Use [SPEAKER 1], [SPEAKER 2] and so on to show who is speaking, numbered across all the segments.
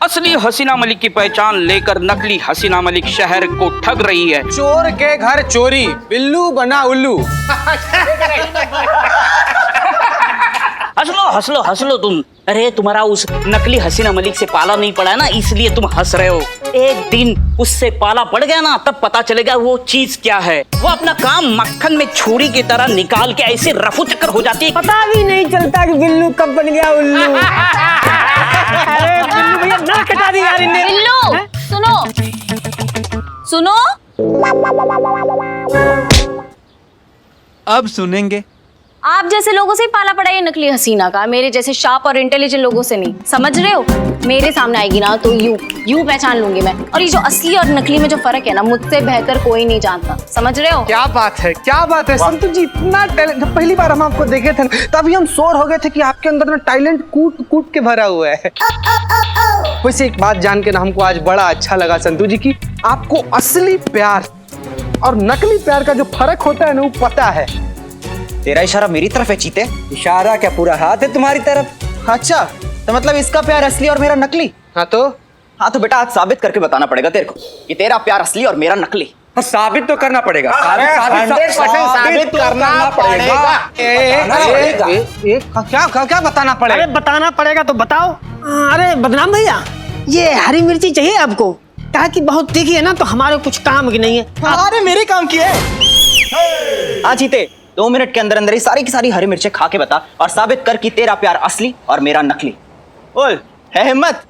[SPEAKER 1] असली हसीना मलिक की पहचान लेकर नकली हसीना मलिक शहर को ठग रही है।
[SPEAKER 2] चोर के घर चोरी, बिल्लू बना उल्लू।
[SPEAKER 1] हंस लो हंस लो तुम। अरे तुम्हारा उस नकली हसीना मलिक से पाला नहीं पड़ा है ना, इसलिए तुम हंस रहे हो। एक दिन उससे पाला पड़ गया ना, तब पता चलेगा वो चीज क्या है। वो अपना काम मक्खन में छुरी की तरह निकाल के ऐसे रफू चक्कर हो जाती है,
[SPEAKER 3] पता भी नहीं चलता कि बिल्लू कब बन गया उल्लू। अरे बिल्लू भैया ना कटा दी यार इन्हें।
[SPEAKER 4] बिल्लू सुनो सुनो,
[SPEAKER 2] अब सुनेंगे।
[SPEAKER 4] आप जैसे लोगों से ही पाला पड़ा ये नकली हसीना का, मेरे जैसे शार्प और इंटेलिजेंट लोगों से नहीं, समझ रहे हो। मेरे सामने आएगी ना तो यू पहचान लूंगी मैं। और ये जो असली और नकली में जो फर्क है ना, मुझसे बेहतर कोई नहीं जानता, समझ रहे हो।
[SPEAKER 2] क्या बात है, क्या बात है संतु जी, इतना टैलेंट। पहली बार हम आपको देखे थे तभी हम श्योर हो गए थे कि आपके अंदर में टैलेंट कूट कूट के भरा हुआ है। वैसे एक बात जान के ना हमको आज बड़ा अच्छा लगा संतु जी की आपको असली प्यार और नकली प्यार का जो फर्क होता है ना वो पता है।
[SPEAKER 5] तेरा इशारा मेरी तरफ है चीते? इशारा क्या, पूरा हाथ है तुम्हारी तरफ। अच्छा, तो मतलब इसका प्यार असली और मेरा नकली?
[SPEAKER 2] हाँ तो
[SPEAKER 5] बेटा आज साबित करके बताना पड़ेगा तेरे को कि तेरा प्यार असली और मेरा नकली।
[SPEAKER 6] साबित तो करना पड़ेगा।
[SPEAKER 5] साबित करना पड़ेगा।
[SPEAKER 2] क्या बताना पड़ेगा?
[SPEAKER 3] अरे बताना पड़ेगा तो बताओ। अरे बदनाम भैया, ये हरी मिर्ची चाहिए आपको? कहा कि बहुत तीखी है ना, तो हमारे कुछ काम की नहीं है।
[SPEAKER 5] अरे मेरे काम की है। हाँ चीते, 2 मिनट के अंदर अंदर ही सारी की सारी हरी मिर्चें खा के बता और साबित कर कि तेरा प्यार असली और मेरा नकली। बोल, है हिम्मत?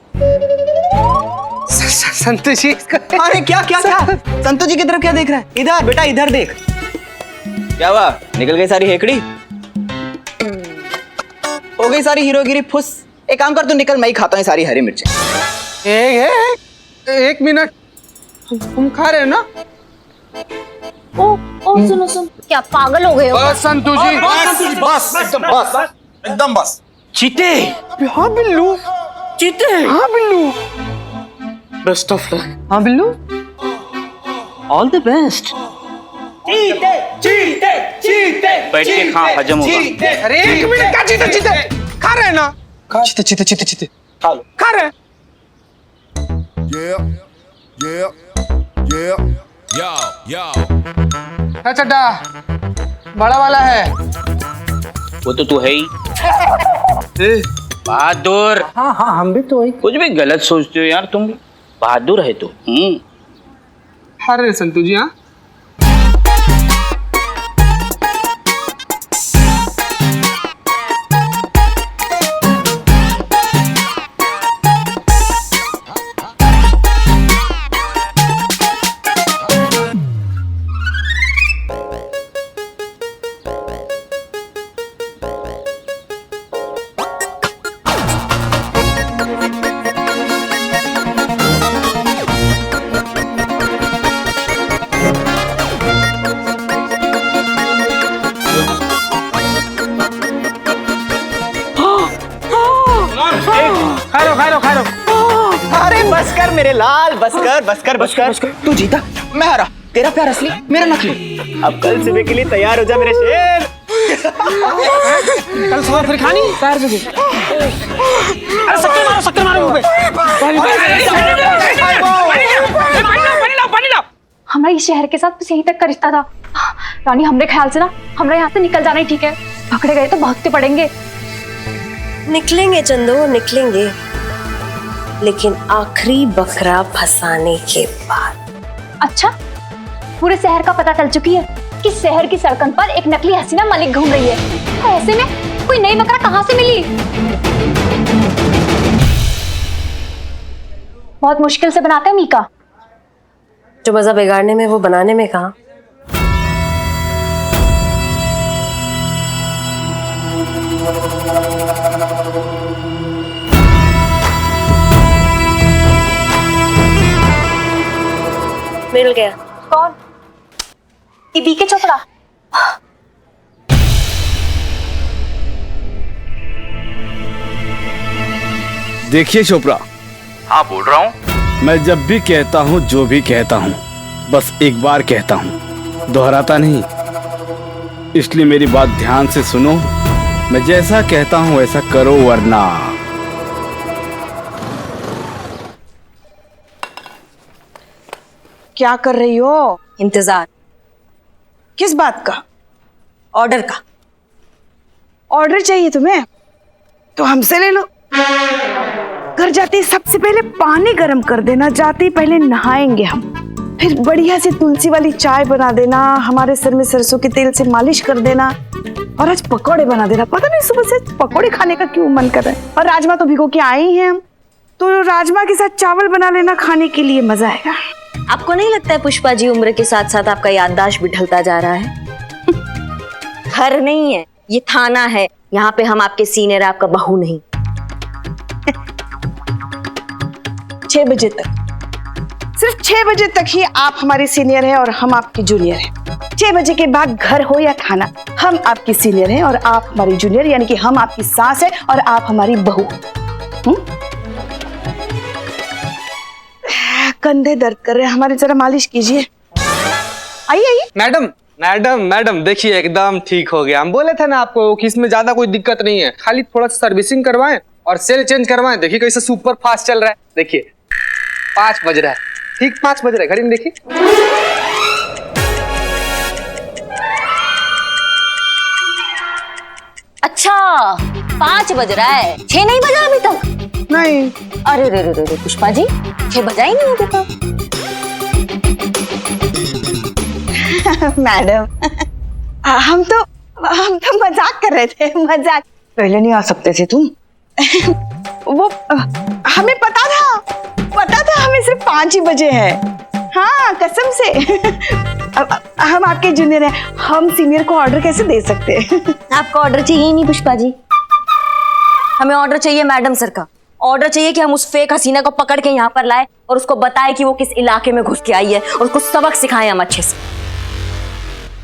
[SPEAKER 2] संतु जी
[SPEAKER 5] अरे क्या क्या क्या संतु जी की तरफ क्या देख रहा है? इधर बेटा, इधर देख। क्या हुआ, निकल गई सारी हेकड़ी? हो गई सारी हीरोगिरी फुस। एक काम कर, तू निकल, मैं ही खाता हूँ सारी हरी मिर्चें।
[SPEAKER 2] एक मिनट, तुम खा रहे हो ना?
[SPEAKER 4] ओ सुनो सुन, क्या पागल हो गए हो?
[SPEAKER 2] बस संतु जी,
[SPEAKER 6] बस एकदम बस।
[SPEAKER 1] चीते,
[SPEAKER 2] हाँ बिल्लू,
[SPEAKER 1] चीते,
[SPEAKER 2] हाँ बिल्लू,
[SPEAKER 1] बेस्ट ऑफ लक,
[SPEAKER 2] हाँ बिल्लू,
[SPEAKER 1] ऑल द बेस्ट। बैठ के खा, हजम होगा।
[SPEAKER 2] अरे एक मिनट का चीते खा रहे हैं ना? चीते
[SPEAKER 5] खा लो।
[SPEAKER 2] खा रहे हैं। चड्डा बड़ा वाला है
[SPEAKER 1] वो तो तू है ही बहादुर।
[SPEAKER 2] हाँ हम भी तो वही।
[SPEAKER 1] कुछ भी गलत सोचते हो यार तुम। बहादुर है तू।
[SPEAKER 2] अरे संतु जी, हाँ खा लो।
[SPEAKER 5] अरे बस कर मेरे लाल, बस कर। तू जीता, मैं हारा। तेरा प्यार असली, मेरा नकली। अब कल सुबह के लिए तैयार हो जा मेरे शेर।
[SPEAKER 3] कल सुबह फिर खानी पैर से। अरे शक्कर मारो मुंह पे।
[SPEAKER 4] हमारा इस शहर के साथ बस यहीं तक का रिश्ता था रानी। हमरे ख्याल से ना हमरा यहाँ से निकल जाना ही ठीक है। पकड़े गए तो भागते पड़ेंगे।
[SPEAKER 7] निकलेंगे चंदो, निकलेंगे, लेकिन आखिरी बकरा फंसाने के बाद।
[SPEAKER 4] अच्छा, पूरे शहर का पता चल चुकी है कि शहर की सड़कों पर एक नकली हसीना मलिक घूम रही है। तो ऐसे में कोई नई बकरा कहाँ से मिली? बहुत मुश्किल से बनाते हैं मीका।
[SPEAKER 7] जो मजा बिगाड़ने में वो बनाने में कहा। मिल गया।
[SPEAKER 4] कौन? टीवी के चोपड़ा।
[SPEAKER 8] देखिए चोपड़ा।
[SPEAKER 1] हाँ बोल रहा हूँ।
[SPEAKER 8] मैं जब भी कहता हूँ, जो भी कहता हूँ, बस एक बार कहता हूँ, दोहराता नहीं। इसलिए मेरी बात ध्यान से सुनो। मैं जैसा कहता हूँ वैसा करो, वरना
[SPEAKER 9] क्या कर रही हो?
[SPEAKER 7] इंतजार।
[SPEAKER 9] किस बात का?
[SPEAKER 7] ऑर्डर का।
[SPEAKER 9] ऑर्डर चाहिए तुम्हें? तो हमसे ले लो। घर जाते ही सबसे पहले पानी गर्म कर देना, जाते ही पहले नहाएंगे हम, फिर बढ़िया से तुलसी वाली चाय बना देना, हमारे सर में सरसों के तेल से मालिश कर देना, और आज पकौड़े बना देना। पता नहीं सुबह से पकौड़े खाने का क्यों मन कर रहा है। और राजमा तो भिगो के आए ही हैं हम, तो राजमा के साथ चावल बना लेना, खाने के लिए मजा आएगा।
[SPEAKER 7] आपको नहीं लगता है पुष्पा जी उम्र के साथ साथ आपका याददाश्त भी ढलता जा रहा है? घर नहीं है, ये थाना है। यहाँ पे हम आपके सीनियर, आपका बहू नहीं।
[SPEAKER 9] 6 बजे तक, सिर्फ 6 बजे तक ही आप हमारी सीनियर हैं और हम आपकी जूनियर हैं। 6 बजे के बाद घर हो या थाना, हम आपकी सीनियर हैं और आप हमारी जूनियर, यानी कि हम आपकी सास है और आप हमारी बहू। कंधे दर्द कर रहे हैं हमारे, जरा मालिश कीजिए। आइए आइए।
[SPEAKER 2] मैडम मैडम मैडम देखिए, एकदम ठीक हो गया। हम बोले थे ना आपको कि इसमें ज्यादा कोई दिक्कत नहीं है, खाली थोड़ा सा सर्विसिंग करवाएं और सेल चेंज करवाएं। देखिए कैसे सुपर फास्ट चल रहा है। देखिए 5 बज रहा है, ठीक 5 बज रहा है, घड़ी में देखिए।
[SPEAKER 4] अच्छा 5 बज रहा है, 6 नहीं बजा अभी तक?
[SPEAKER 9] नहीं।
[SPEAKER 4] अरे रे रे रे रे पुष्पा जी, 6 बजा ही नहीं अभी तक।
[SPEAKER 9] मैडम हम तो मजाक कर रहे थे, मजाक। पहले नहीं आ सकते थे तुम? वो हमें पता था हमें सिर्फ 5 ही बजे है। हाँ कसम से। हम आपके जूनियर हैं, हम सीनियर को ऑर्डर कैसे दे सकते हैं?
[SPEAKER 7] आपका ऑर्डर चाहिए ही नहीं पुष्पा जी, हमें ऑर्डर चाहिए मैडम सर का। ऑर्डर चाहिए कि हम उस फेक हसीना को पकड़ के यहाँ पर लाए और उसको बताए कि वो किस इलाके में घुस के आई है और उसको सबक सिखाएं हम अच्छे से।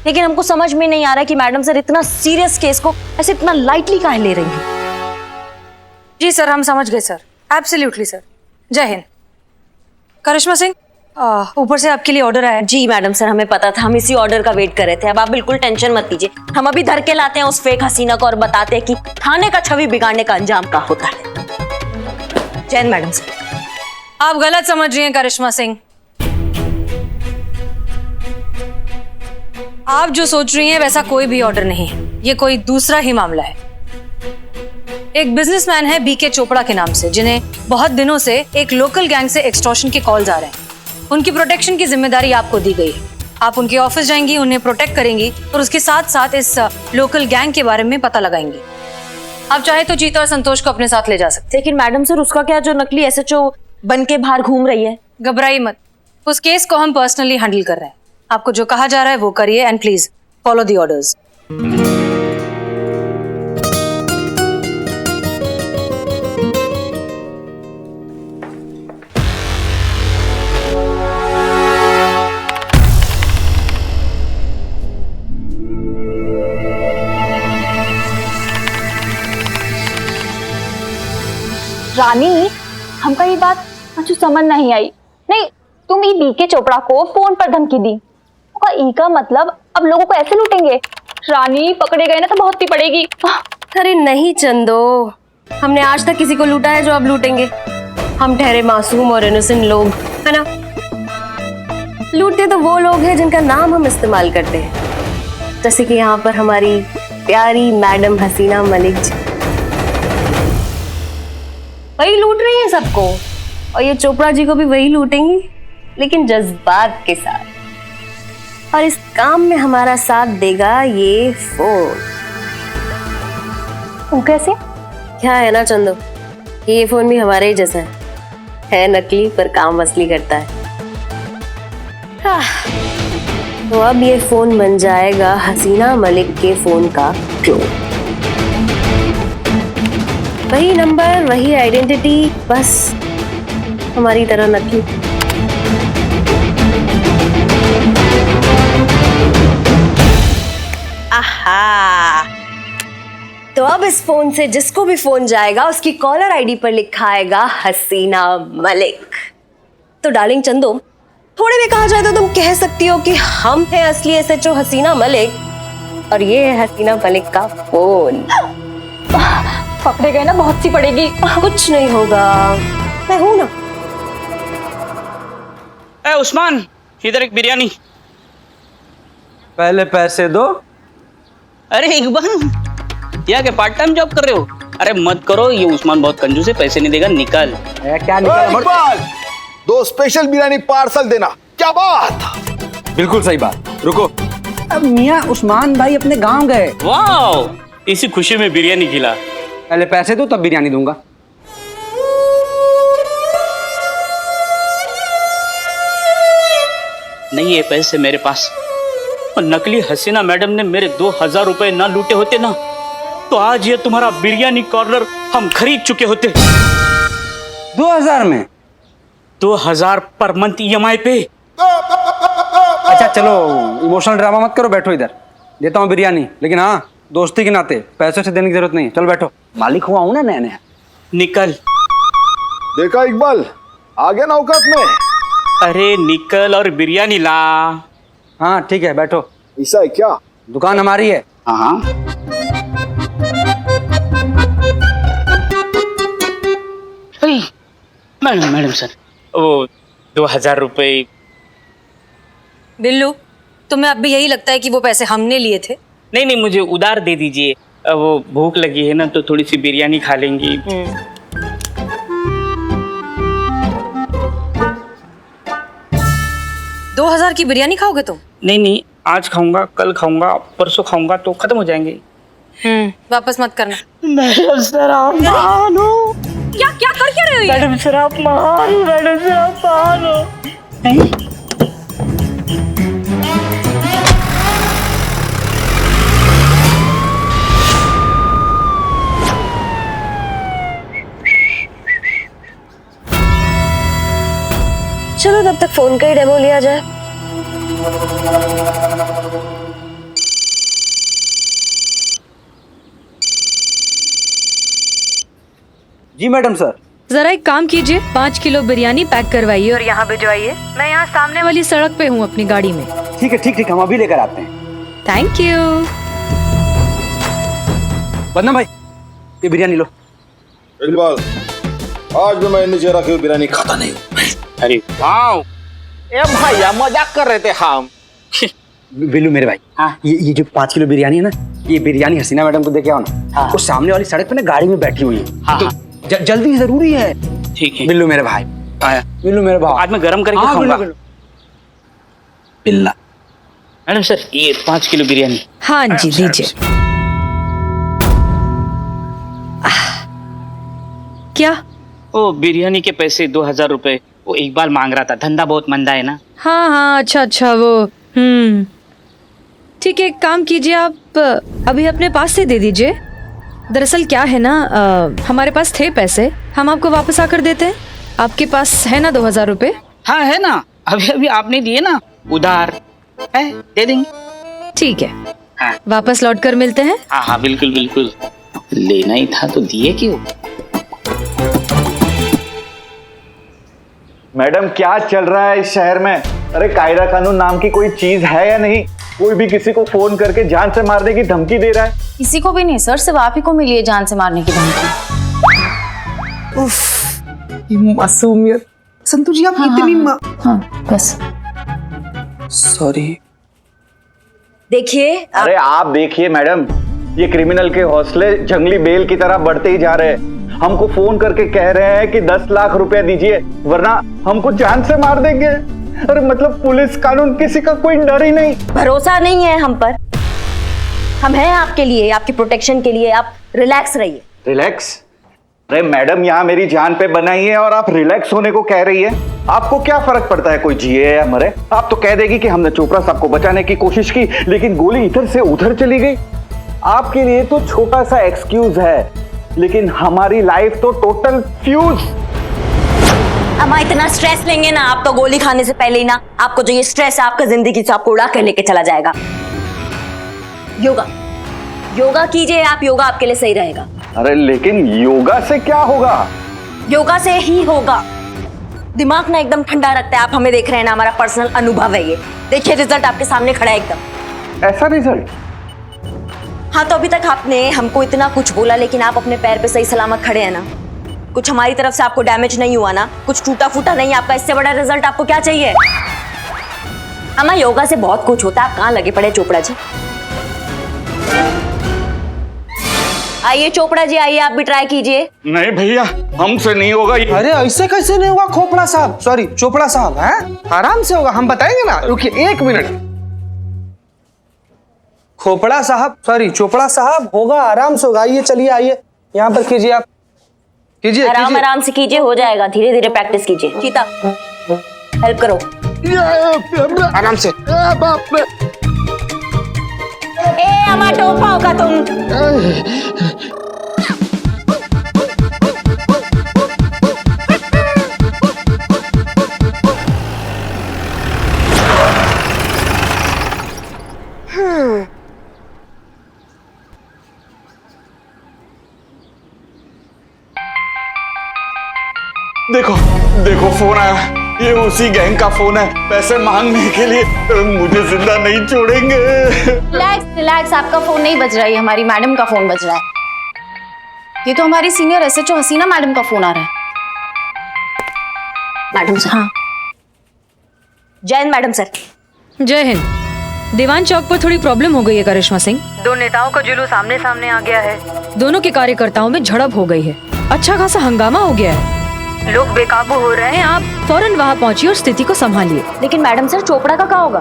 [SPEAKER 7] लेकिन हमको समझ में नहीं आ रहा कि मैडम सर इतना सीरियस केस को ऐसे इतना लाइटली काहे ले रही हैं।
[SPEAKER 10] जी सर, हम समझ गए सर, एब्सोल्युटली सर। जय हिंद। करिश्मा सिंह, ऊपर से आपके लिए ऑर्डर आया है।
[SPEAKER 7] जी मैडम सर, हमें पता था, हम इसी ऑर्डर का वेट कर रहे थे। अब आप बिल्कुल टेंशन मत लीजिए, हम अभी धर के लाते हैं उस फेक हसीना को और बताते हैं कि थाने का छवि बिगाड़ने का अंजाम क्या होता है। जय मैडम सर।
[SPEAKER 10] आप गलत समझ रही हैं करिश्मा सिंह। आप जो सोच रही हैं वैसा कोई भी ऑर्डर नहीं है, ये कोई दूसरा ही मामला है। एक बिजनेसमैन है बीके चोपड़ा के नाम से, जिन्हें बहुत दिनों से एक लोकल गैंग से एक्सटॉर्शन के कॉल्स आ रहे हैं। उनकी प्रोटेक्शन की जिम्मेदारी आपको दी गई है। आप उनके ऑफिस जाएंगी, उन्हें प्रोटेक्ट करेंगी और उसके साथ साथ इस लोकल गैंग के बारे में पता लगाएंगी। आप चाहे तो चीता और संतोष को अपने साथ ले जा सकते।
[SPEAKER 7] लेकिन मैडम सर, उसका क्या जो नकली एसएचओ बन के बाहर घूम रही है?
[SPEAKER 10] घबराइए मत, उस केस को हम पर्सनली हैंडल कर रहे हैं। आपको जो कहा जा रहा है वो करिए and please follow the orders.
[SPEAKER 4] रानी, हमका ये बात मुझे समझ नहीं आई। नहीं, तुम ये बीके चोपड़ा को फोन पर धमकी दी, उसका ई का मतलब अब लोगों को ऐसे लूटेंगे? रानी, पकड़े गए ना तो बहुत ही पड़ेगी।
[SPEAKER 7] अरे नहीं चंदो, हमने आज तक किसी को लूटा है जो अब लूटेंगे? हम ठहरे मासूम और इनोसेंट लोग, है ना? लूटते तो वो लोग हैं जिनका नाम हम इस्तेमाल करते हैं, जैसे कि यहाँ पर हमारी प्यारी मैडम हसीना मलिक जी। वही लूट रही है सबको, और ये चोपड़ा जी को भी वही लूटेंगी, लेकिन जज्बात के साथ। और इस काम में हमारा साथ देगा ये फोन।
[SPEAKER 4] वो कैसे?
[SPEAKER 7] क्या है ना चंदो, ये फोन भी हमारे ही जैसा है नकली पर काम असली करता है। तो अब ये फोन बन जाएगा हसीना मलिक के फोन का क्लोन। वही नंबर, वही आइडेंटिटी, बस हमारी तरह नकली। आहा, तो अब इस फोन से जिसको भी फोन जाएगा उसकी कॉलर आईडी पर लिखा आएगा हसीना मलिक। तो डार्लिंग चंदो, थोड़े भी कहा जाए तो तुम कह सकती हो कि हम हैं असली एसएचओ हसीना मलिक और ये है हसीना मलिक का फोन।
[SPEAKER 4] पकड़े गए ना बहुत सी पड़ेगी।
[SPEAKER 7] कुछ नहीं होगा, मैं हूं ना।
[SPEAKER 1] ए उस्मान, इधर एक बिरयानी।
[SPEAKER 2] पहले पैसे दो।
[SPEAKER 1] अरे इकबाल, यहाँ के पार्ट टाइम जॉब कर रहे हो? अरे मत करो, ये उस्मान बहुत कंजूस है, पैसे नहीं देगा, निकल।
[SPEAKER 2] क्या
[SPEAKER 6] इकबाल, 2 स्पेशल बिरयानी पार्सल देना। क्या बात।
[SPEAKER 2] बिल्कुल सही बात। रुको, अब मियाँ उस्मान भाई अपने गांव गए।
[SPEAKER 1] वाह, इसी खुशी में बिरयानी खिला।
[SPEAKER 2] पहले पैसे दो तब बिरयानी दूंगा।
[SPEAKER 1] नहीं है पैसे मेरे पास, और नकली हसीना मैडम ने मेरे 2000 रुपए ना लूटे होते ना, तो आज ये तुम्हारा बिरयानी कॉर्नर हम खरीद चुके होते।
[SPEAKER 2] 2000 में?
[SPEAKER 1] 2000 पर मंथ EMI पे।
[SPEAKER 2] अच्छा चलो, इमोशनल ड्रामा मत करो, बैठो इधर। देता हूँ बिरयानी, लेकिन हाँ दोस्ती के नाते, पैसों से देने की जरूरत नहीं है। चलो बैठो, मालिक हुआ हूँ ना नया नया।
[SPEAKER 1] निकल।
[SPEAKER 6] देखा इकबाल, आ गया ना औकात में।
[SPEAKER 1] अरे निकल और बिरयानी ला।
[SPEAKER 2] हाँ ठीक है, बैठो।
[SPEAKER 6] ऐसा है क्या?
[SPEAKER 2] दुकान हमारी है।
[SPEAKER 1] हाँ मैडम सर, वो 2000 रुपए।
[SPEAKER 10] बिल्लू, तुम्हें अब भी यही लगता है कि वो पैसे हमने लिए थे?
[SPEAKER 1] नहीं नहीं, मुझे उधार दे दीजिए, वो भूख लगी है ना, तो थोड़ी सी बिरयानी खा लेंगी।
[SPEAKER 10] 2000 की बिरयानी खाओगे तुम?
[SPEAKER 1] नहीं नहीं, आज खाऊंगा, कल खाऊंगा, परसों खाऊंगा, तो खत्म हो जाएंगे।
[SPEAKER 10] वापस मत करना।
[SPEAKER 1] मैडम सर आप मानो।
[SPEAKER 10] क्या क्या कर क्या रहे हो ये?
[SPEAKER 1] मैडम सर आप मानो, मैडम सर आप मानो। नहीं
[SPEAKER 7] चलो तब तक फोन का ही डेमो लिया जाए।
[SPEAKER 2] जी मैडम सर।
[SPEAKER 10] जरा एक काम कीजिए, 5 किलो बिरयानी पैक करवाइए और यहाँ भिजवाइए। मैं यहाँ सामने वाली सड़क पे हूँ अपनी गाड़ी में।
[SPEAKER 2] ठीक है ठीक ठीक, हम अभी लेकर आते हैं।
[SPEAKER 10] Thank you.
[SPEAKER 2] बदना भाई, ये बिरयानी लो।
[SPEAKER 6] इकबाल, आज भी मैं नीचे रखी हुई बिरयानी खाता नहीं हूँ।
[SPEAKER 1] अरे वाह,
[SPEAKER 5] ए भैया मजाक कर रहे थे हम।
[SPEAKER 2] बिल्लू मेरे भाई,
[SPEAKER 1] हाँ।
[SPEAKER 2] ये जो 5 किलो बिरयानी है ना, ये बिरयानी हसीना मैडम को दे के आओ ना।
[SPEAKER 1] हाँ।
[SPEAKER 2] वो सामने वाली सड़क पे ना गाड़ी में बैठी हुई है।
[SPEAKER 1] हाँ,
[SPEAKER 2] तो जल्दी जरूरी है।
[SPEAKER 1] ठीक है।
[SPEAKER 2] बिल्लू मेरे भाई,
[SPEAKER 1] आया।
[SPEAKER 2] बिल्लू मेरे भाई,
[SPEAKER 1] आज मैं गरम करके
[SPEAKER 2] हाँ,
[SPEAKER 1] खाऊंगा।
[SPEAKER 2] बिल्लू, बिल्ला।
[SPEAKER 1] मैडम सर ये 5 किलो बिरयानी।
[SPEAKER 10] हाँ जी दीजिए। क्या?
[SPEAKER 1] ओ बिरयानी के पैसे 2000 रुपए, वो इकबाल मांग रहा था, धंधा बहुत मंदा है ना।
[SPEAKER 10] हाँ हाँ, अच्छा अच्छा, वो ठीक है, एक काम कीजिए, आप अभी अपने पास से दे दीजिए। दरअसल क्या है ना, हमारे पास थे पैसे, हम आपको वापस आकर देते हैं। आपके पास है ना 2000 रुपए?
[SPEAKER 1] हाँ है ना, अभी अभी आपने दिए ना, उधार है, दे देंगे।
[SPEAKER 10] ठीक है,
[SPEAKER 1] हाँ
[SPEAKER 10] वापस लौट कर मिलते हैं।
[SPEAKER 1] हाँ हाँ बिल्कुल बिल्कुल, लेना ही था तो दिए क्यों।
[SPEAKER 11] मैडम क्या चल रहा है इस शहर में? अरे कायदा कानून नाम की कोई चीज है या नहीं? कोई भी किसी को फोन करके जान से मारने की धमकी दे रहा है।
[SPEAKER 4] किसी को भी नहीं सर, सिर्फ आप ही को मिली है जान से मारने की धमकी।
[SPEAKER 2] ये मासूमियत। संतु जी आप इतनी
[SPEAKER 4] हाँ बस।
[SPEAKER 2] सॉरी।
[SPEAKER 7] देखिए
[SPEAKER 11] अरे आप देखिए मैडम, ये क्रिमिनल के हौसले जंगली बेल की तरह बढ़ते ही जा रहे हैं। हमको फोन करके कह रहे हैं कि 10 लाख रुपया दीजिए वरना हमको जान से मार देंगे। अरे मतलब पुलिस कानून किसी का कोई डर ही नहीं।
[SPEAKER 7] भरोसा नहीं है हम पर। हम हैं आपके लिए, आपकी प्रोटेक्शन के लिए। आप रिलैक्स रहिए।
[SPEAKER 11] रिलैक्स? अरे मैडम यहाँ मेरी जान पे बनाई है और आप रिलैक्स होने को कह रही है। आपको क्या फर्क पड़ता है कोई जिए या मरे? आप तो कह देगी कि हमने चोपड़ा साहब को बचाने की कोशिश की लेकिन गोली इधर से उधर चली गई। आपके लिए तो छोटा सा एक्सक्यूज है लेकिन हमारी लाइफ तो टोटल फ्यूज।
[SPEAKER 7] अम्मा इतना स्ट्रेस लेंगे ना आप तो गोली खाने से पहले ही ना आपको जो ये स्ट्रेस है आपका जिंदगी से आपको उड़ा कर लेके चला जाएगा। योगा योगा कीजिए आप, योगा आपके लिए सही रहेगा।
[SPEAKER 11] अरे लेकिन योगा से क्या होगा?
[SPEAKER 7] योगा से ही होगा। दिमाग ना एकदम ठंडा रखता है। आप हमें देख रहे हैं ना, हमारा पर्सनल अनुभव है ये। देखिए रिजल्ट आपके सामने खड़ा है एकदम।
[SPEAKER 11] ऐसा रिजल्ट?
[SPEAKER 7] हाँ तो अभी तक आपने हमको इतना कुछ बोला लेकिन आप अपने पैर पे सही सलामत खड़े हैं ना। कुछ हमारी तरफ से आपको डैमेज नहीं हुआ ना, कुछ टूटा फूटा नहीं आपका। इससे बड़ा रिजल्ट आपको क्या चाहिए? अम्मा योगा से बहुत कुछ होता है, आप कहाँ लगे पड़े चोपड़ा जी। आइए चोपड़ा जी, आइए आप भी ट्राई कीजिए।
[SPEAKER 11] नहीं भैया, हमसे नहीं होगा ये।
[SPEAKER 2] अरे ऐसे कैसे नहीं होगा खोपड़ा साहब, सॉरी चोपड़ा साहब, हैं? आराम से होगा, हम बताएंगे ना। रुकिए 1 मिनट। खोपड़ा साहब, सॉरी चोपड़ा साहब, होगा, आराम से होगा। आइए चलिए, आइए यहाँ पर कीजिए, आप कीजिए।
[SPEAKER 7] आराम आराम से कीजिए, हो जाएगा, धीरे धीरे प्रैक्टिस कीजिए। चीता हेल्प करो,
[SPEAKER 2] आराम से।
[SPEAKER 7] ए अम्मा टोपा होगा तुम।
[SPEAKER 11] देखो देखो फोन आया, ये उसी गैंग का फोन है, पैसे मांगने के लिए। मुझे जिंदा नहीं छोड़ेंगे।
[SPEAKER 4] रिलैक्स रिलैक्स, आपका फोन नहीं बज रहा है, हमारी मैडम का फोन बज रहा है। ये तो हमारी सीनियर एसएचओ हसीना मैडम का फोन आ रहा है।
[SPEAKER 7] Madam sir.
[SPEAKER 4] हाँ
[SPEAKER 7] जय हिंद मैडम सर।
[SPEAKER 10] जय हिंद। दीवान चौक पर थोड़ी प्रॉब्लम हो गई है करिश्मा सिंह। 2 नेताओं का जुलूस आमने सामने आ गया है। दोनों के कार्यकर्ताओं में झड़प हो गई है, अच्छा खासा हंगामा हो गया है, लोग बेकाबू हो रहे हैं। आप फौरन वहाँ पहुँचिए और स्थिति को संभालिए।
[SPEAKER 7] लेकिन मैडम सर चोपड़ा का क्या होगा?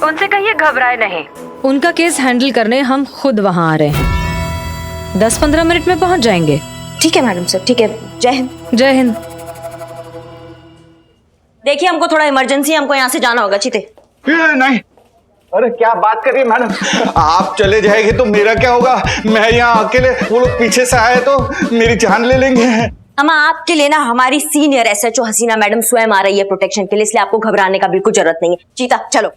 [SPEAKER 10] उनसे कहिए घबराए नहीं, उनका केस हैंडल करने हम खुद वहाँ आ रहे हैं। 10-15 मिनट में पहुँच जाएंगे।
[SPEAKER 7] ठीक है मैडम सर, ठीक है। जय हिंद।
[SPEAKER 10] जय हिंद।
[SPEAKER 7] देखिए हमको थोड़ा इमरजेंसी है, हमको यहाँ से जाना होगा। चीते
[SPEAKER 11] नहीं, अरे क्या बात कर रही है मैडम, आप चले जाएंगे तो मेरा क्या होगा? मैं यहाँ अकेले, वो लोग पीछे से आए तो मेरी जान ले लेंगे।
[SPEAKER 7] अम्मा आपके लिए ना हमारी सीनियर एसएचओ हसीना मैडम स्वयं आ रही है प्रोटेक्शन के लिए, इसलिए आपको घबराने का बिल्कुल जरूरत नहीं है। चीता चलो।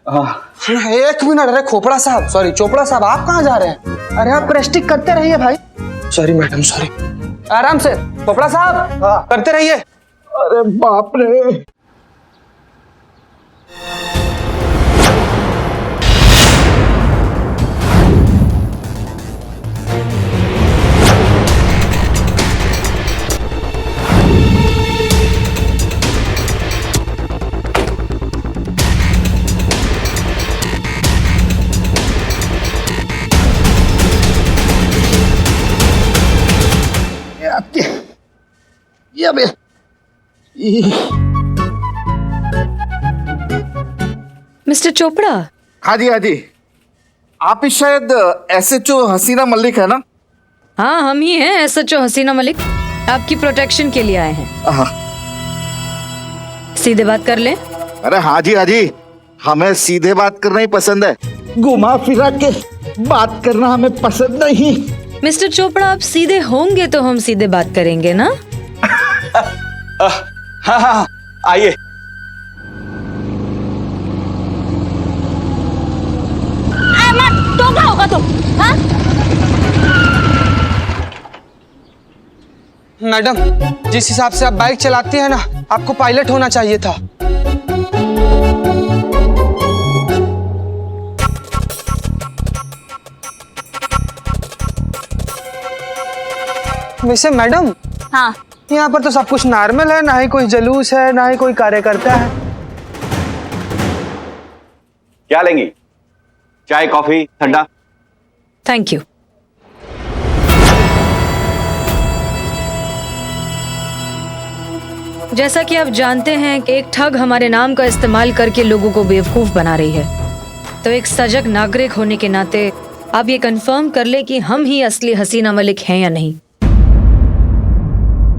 [SPEAKER 2] 1 मिनट। अरे खोपड़ा साहब, सॉरी चोपड़ा साहब, आप कहाँ जा रहे हैं? अरे आप प्रेस्टिक करते रहिए भाई। Sorry madam, sorry. आराम से खोपड़ा साहब, करते रहिए।
[SPEAKER 11] अरे बाप रे।
[SPEAKER 10] मिस्टर चोपड़ा।
[SPEAKER 6] हाँ जी, हाँ जी, आप ही शायद एसएचओ हसीना मलिक है ना?
[SPEAKER 10] हाँ हम ही हैं एसएचओ हसीना मलिक, आपकी प्रोटेक्शन के लिए आए हैं।
[SPEAKER 6] हाँ।
[SPEAKER 10] सीधे बात कर लें।
[SPEAKER 6] अरे हाँ जी, हाँ जी, हमें सीधे बात करना ही पसंद है, घुमा फिरा के बात करना हमें पसंद नहीं।
[SPEAKER 10] मिस्टर चोपड़ा, आप सीधे होंगे तो हम सीधे बात करेंगे ना?
[SPEAKER 11] हाँ हाँ आइए।
[SPEAKER 7] तो क्या होगा तुम? हाँ?
[SPEAKER 2] मैडम, जिस हिसाब से आप बाइक चलाती हैं ना, आपको पायलट होना चाहिए था। वैसे मैडम,
[SPEAKER 7] हाँ
[SPEAKER 2] यहाँ पर तो सब कुछ नॉर्मल है, ना ही कोई जुलूस है, ना ही कोई कार्यकर्ता है।
[SPEAKER 11] क्या लेंगी? चाय, कॉफी, ठंडा?
[SPEAKER 10] Thank you. जैसा कि आप जानते हैं कि एक ठग हमारे नाम का इस्तेमाल करके लोगों को बेवकूफ बना रही है, तो एक सजग नागरिक होने के नाते आप ये कंफर्म कर ले कि हम ही असली हसीना मलिक हैं या नहीं।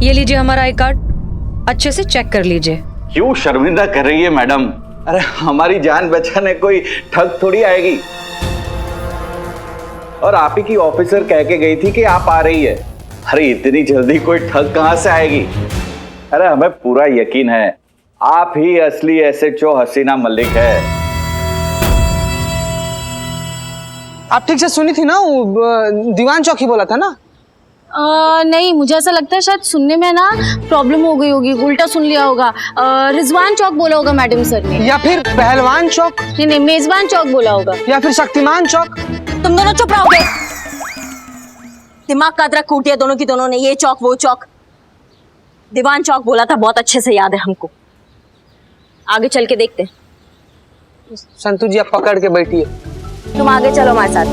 [SPEAKER 10] ये लीजिए हमारा आई कार्ड, अच्छे से चेक कर लीजिए।
[SPEAKER 11] क्यों शर्मिंदा कर रही है मैडम? अरे हमारी जान बचाने कोई ठग थोड़ी आएगी। और आप ही की ऑफिसर कह के गई थी कि आप आ रही है। अरे इतनी जल्दी कोई ठग कहां से आएगी? अरे हमें पूरा यकीन है आप ही असली एसएचओ हसीना मलिक है।
[SPEAKER 2] आप ठीक से सुनी थी ना? वो दीवान चौक ही बोला था ना?
[SPEAKER 4] नहीं, मुझे ऐसा लगता है शायद सुनने में ना प्रॉब्लम हो गई होगी, उल्टा सुन लिया होगा। रिजवान चौक बोला होगा मैडम सर ने,
[SPEAKER 2] या फिर पहलवान चौक,
[SPEAKER 4] नहीं मेजबान चौक बोला होगा,
[SPEAKER 2] या फिर शक्तिमान चौक।
[SPEAKER 7] तुम दोनों चुप रहोगे? दिमाग का अदरक कूट दिया दोनों की दोनों ने। ये चौक वो चौक, दीवान चौक बोला था, बहुत अच्छे से याद है हमको। आगे चल के देखते हैं।
[SPEAKER 2] संतू जी आप पकड़ के बैठिए।
[SPEAKER 7] तुम आगे चलो हमारे साथ।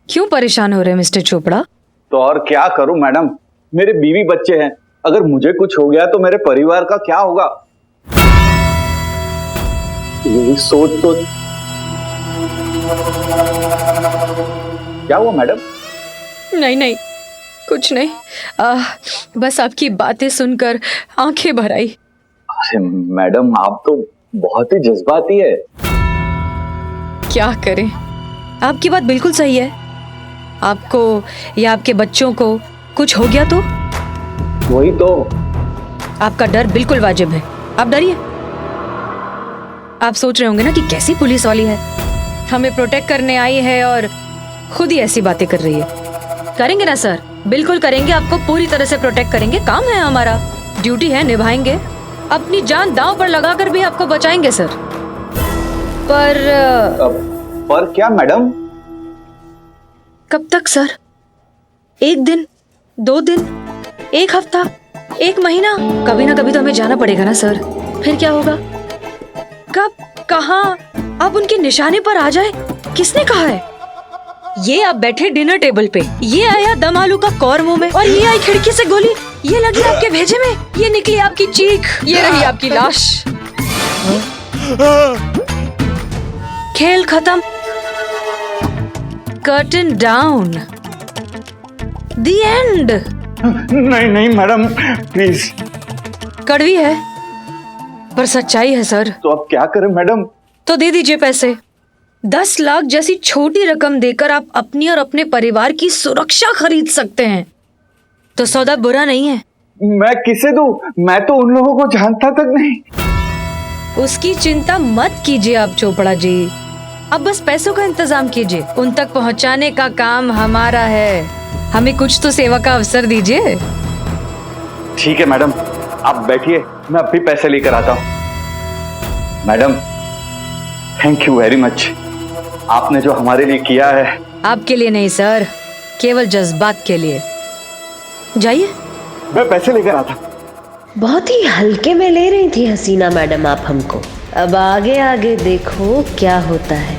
[SPEAKER 10] क्यों परेशान हो रहे हैं मिस्टर चोपड़ा?
[SPEAKER 11] तो और क्या करूं मैडम, मेरे बीवी बच्चे हैं, अगर मुझे कुछ हो गया तो मेरे परिवार का क्या होगा, यही सोच तो। क्या हुआ मैडम?
[SPEAKER 10] नहीं कुछ नहीं, बस आपकी बातें सुनकर आंखें भर आई।
[SPEAKER 11] अरे मैडम आप तो बहुत ही जज्बाती है।
[SPEAKER 10] क्या करें, आपकी बात बिल्कुल सही है। आपको या आपके बच्चों को कुछ हो गया तो
[SPEAKER 11] वही तो।
[SPEAKER 10] आपका डर बिल्कुल वाजिब है, आप डरिए। आप सोच रहे होंगे ना कि कैसी पुलिस वाली है, हमें प्रोटेक्ट करने आई है और खुद ही ऐसी बातें कर रही है। करेंगे ना सर, बिल्कुल करेंगे, आपको पूरी तरह से प्रोटेक्ट करेंगे। काम है हमारा, ड्यूटी है, निभाएंगे। अपनी जान दांव पर लगाकर भी आपको बचाएंगे सर।
[SPEAKER 11] पर क्या मैडम?
[SPEAKER 10] कब तक सर? एक दिन, 2 दिन, 1 हफ्ता, 1 महीना? कभी ना कभी तो हमें जाना पड़ेगा ना सर। फिर क्या होगा? कब, कहाँ आप उनके निशाने पर आ जाए, किसने कहा है? ये आप बैठे डिनर टेबल पे, ये आया दम आलू का कौर मुंह में, और ये आई खिड़की से गोली, ये लगी आपके भेजे में, ये निकली आपकी चीख, ये रही आपकी लाश। खेल खत्म, कर्टन डाउन, द एंड।
[SPEAKER 11] नहीं मैडम प्लीज।
[SPEAKER 10] कड़वी है पर सच्चाई है सर।
[SPEAKER 11] तो अब क्या करें मैडम?
[SPEAKER 10] तो दे दीजिए पैसे। 10 लाख जैसी छोटी रकम देकर आप अपनी और अपने परिवार की सुरक्षा खरीद सकते हैं, तो सौदा बुरा नहीं है।
[SPEAKER 11] मैं किसे दूं? मैं तो उन लोगों को जानता तक नहीं।
[SPEAKER 10] उसकी चिंता मत कीजिए आप चोपड़ा जी, अब बस पैसों का इंतजाम कीजिए, उन तक पहुंचाने का काम हमारा है। हमें कुछ तो सेवा का अवसर दीजिए।
[SPEAKER 11] ठीक है मैडम, आप बैठिए, मैं अभी पैसे लेकर आता हूँ। Madam thank you very much, आपने जो हमारे लिए किया है।
[SPEAKER 10] आपके लिए नहीं सर, केवल जज्बात के लिए। जाइए,
[SPEAKER 11] मैं पैसे लेकर आता।
[SPEAKER 7] बहुत ही हल्के में ले रही थी हसीना मैडम आप हमको, अब आगे आगे देखो क्या होता है।